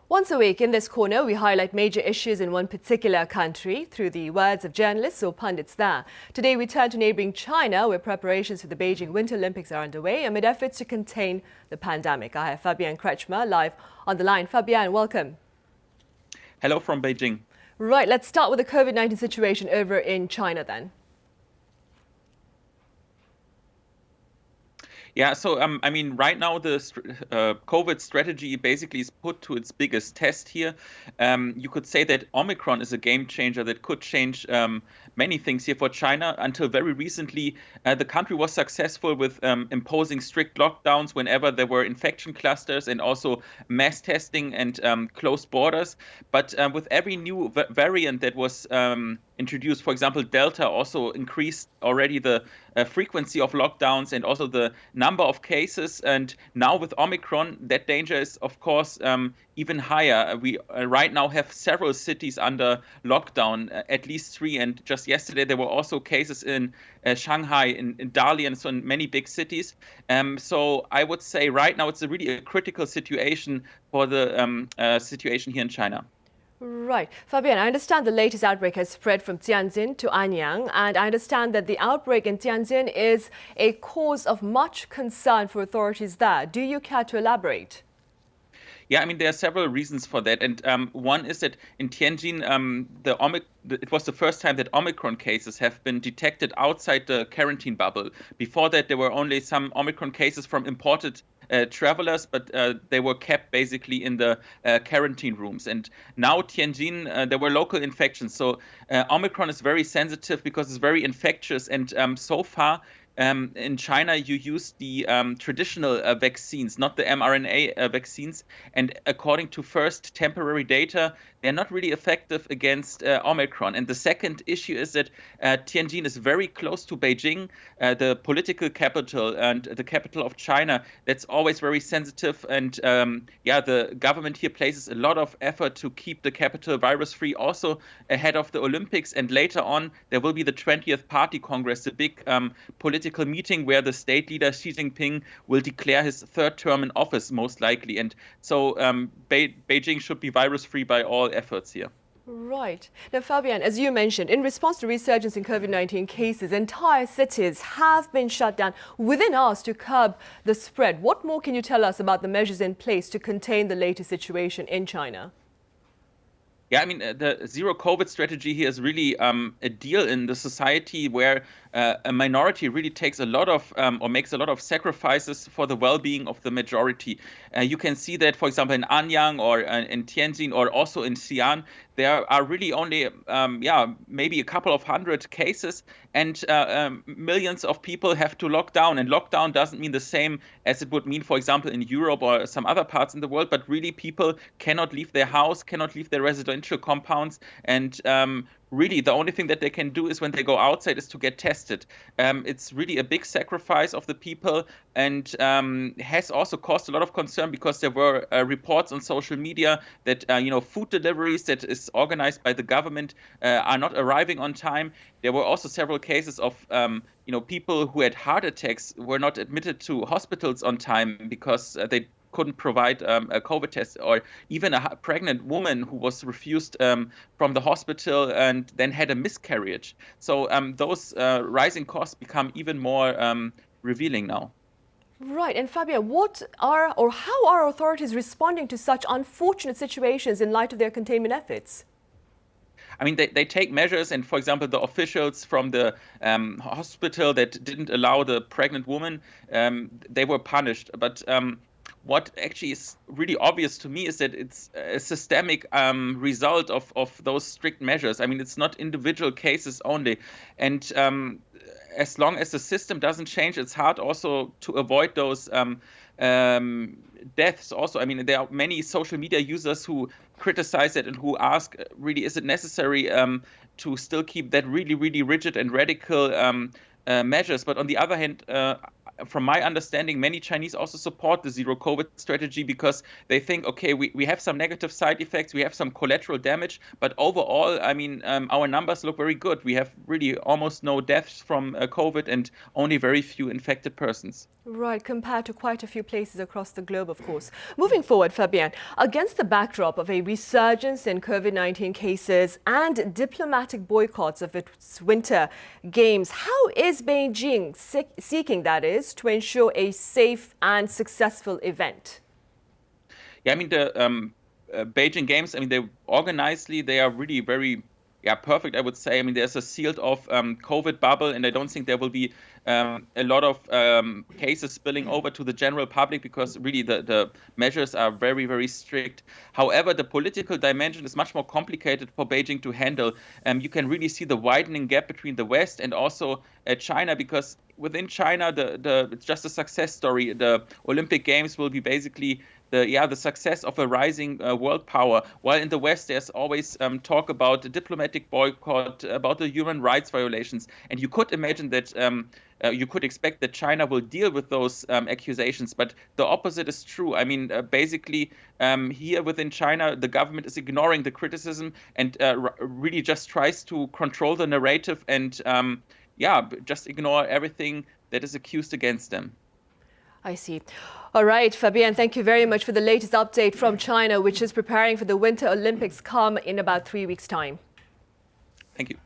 Once a week in this corner, we highlight major issues in one particular country through the words of journalists or pundits there. Today, we turn to neighboring China, where preparations for the Beijing Winter Olympics are underway amid efforts to contain the pandemic. I have Fabian Kretschmer live on the line. Fabian, welcome. Hello from Beijing. Right, let's start with the COVID-19 situation over in China then. Yeah, so right now the COVID strategy basically is put to its biggest test here. You could say that Omicron is a game changer that could change many things here for China. Until very recently, the country was successful with imposing strict lockdowns whenever there were infection clusters and also mass testing and closed borders. But with every new variant that was introduced, for example, Delta also increased already the frequency of lockdowns and also the number of cases. And now with Omicron, that danger is, of course, even higher. We right now have several cities under lockdown, at least 3. And just yesterday, there were also cases in Shanghai, in Dalian, so in many big cities. So I would say right now it's really a critical situation for the situation here in China. Right. Fabian, I understand the latest outbreak has spread from Tianjin to Anyang, and I understand that the outbreak in Tianjin is a cause of much concern for authorities there. Do you care to elaborate? Yeah, there are several reasons for that. And one is that in Tianjin, it was the first time that Omicron cases have been detected outside the quarantine bubble. Before that, there were only some Omicron cases from imported travelers, but they were kept basically in the quarantine rooms. And now Tianjin, there were local infections. So Omicron is very sensitive because it's very infectious. And so far, in China, you use the traditional vaccines, not the mRNA vaccines. And according to first temporary data, they're not really effective against Omicron. And the second issue is that Tianjin is very close to Beijing, the political capital and the capital of China. That's always very sensitive. And the government here places a lot of effort to keep the capital virus-free also ahead of the Olympics. And later on, there will be the 20th Party Congress, the big political meeting where the state leader Xi Jinping will declare his third term in office, most likely. And so Beijing should be virus-free by all efforts here. Right. Now, Fabian, as you mentioned, in response to resurgence in COVID-19 cases, entire cities have been shut down within hours to curb the spread. What more can you tell us about the measures in place to contain the latest situation in China? Yeah, the zero COVID strategy here is really a deal in the society where a minority really takes a lot of or makes a lot of sacrifices for the well-being of the majority. You can see that, for example, in Anyang or in Tianjin or also in Xi'an, there are really only, maybe a couple of hundred cases, and millions of people have to lock down. And lockdown doesn't mean the same as it would mean, for example, in Europe or some other parts in the world, but really people cannot leave their house, cannot leave their residential compounds, and really, the only thing that they can do is when they go outside is to get tested. It's really a big sacrifice of the people, and has also caused a lot of concern because there were reports on social media that food deliveries that is organized by the government are not arriving on time. There were also several cases of people who had heart attacks were not admitted to hospitals on time because they couldn't provide a COVID test, or even a pregnant woman who was refused from the hospital and then had a miscarriage. So those rising costs become even more revealing now. Right. And Fabian, how are authorities responding to such unfortunate situations in light of their containment efforts? They take measures, and for example, the officials from the hospital that didn't allow the pregnant woman, they were punished. But what actually is really obvious to me is that it's a systemic result of those strict measures. It's not individual cases only. And as long as the system doesn't change, it's hard also to avoid those deaths also. There are many social media users who criticize it and who ask, really, is it necessary to still keep that really, really rigid and radical measures? But on the other hand, from my understanding, many Chinese also support the zero COVID strategy because they think, okay, we have some negative side effects, we have some collateral damage, but overall, I mean, our numbers look very good. We have really almost no deaths from COVID and only very few infected persons. Right, compared to quite a few places across the globe, of course. Moving forward, Fabian, against the backdrop of a resurgence in COVID-19 cases and diplomatic boycotts of its Winter Games, how is Beijing seeking, that is, to ensure a safe and successful event? Yeah, I mean, the Beijing Games, I mean, they are really very perfect, I would say. I mean, there's a sealed off COVID bubble, and I don't think there will be a lot of cases spilling over to the general public because really the measures are very, very strict. However, the political dimension is much more complicated for Beijing to handle. You can really see the widening gap between the West and also China, because within China, it's just a success story. The Olympic Games will be basically the success of a rising world power, while in the West there's always talk about the diplomatic boycott, about the human rights violations, and you could imagine that you could expect that China will deal with those accusations, but the opposite is true. I mean, basically here within China, the government is ignoring the criticism and really just tries to control the narrative and just ignore everything that is accused against them. I see. All right, Fabian, thank you very much for the latest update from China, which is preparing for the Winter Olympics come in about 3 weeks' time. Thank you.